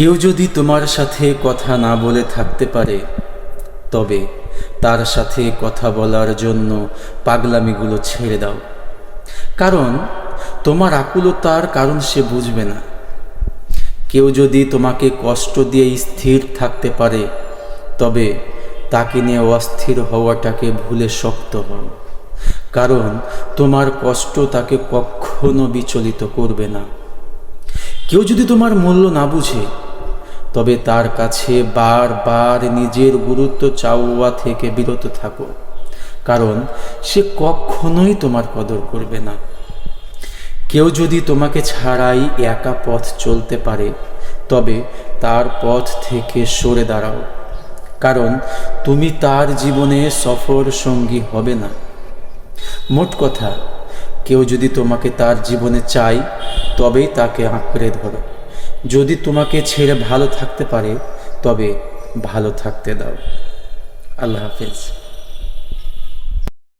কেউ যদি তোমার সাথে কথা না বলে থাকতে পারে, তবে তার সাথে কথা বলার জন্য পাগলামিগুলো ছেড়ে দাও। কারণ তোমার আকুলতার কারণ সে বুঝবে না। কেউ যদি তোমাকে কষ্ট দিয়ে স্থির থাকতে পারে, তবে তাকে নিয়ে অস্থির হওয়াটাকে ভুলে শক্ত হও। কারণ তোমার কষ্ট তাকে কখনো বিচলিত করবে না। কেউ যদি তোমার মূল্য না বুঝে, তবে তার কাছে বারবার নিজের গুরুত্ব চাওয়া থেকে বিরত থাকো। কারণ সে কখনোই তোমার কদর করবে না। কেউ যদি তোমাকে ছাড়াই একা পথ চলতে পারে, তবে তার পথ থেকে সরে দাঁড়াও। কারণ তুমি তার জীবনে সফর সঙ্গী হবে না। মোট কথা, কেউ যদি তোমাকে তার জীবনে চায়, তবেই তাকে আঁকড়ে ধরো। যদি তোমাকে ছেড়ে ভালো থাকতে পারে, তবে ভালো থাকতে দাও। আল্লাহ হাফেজ।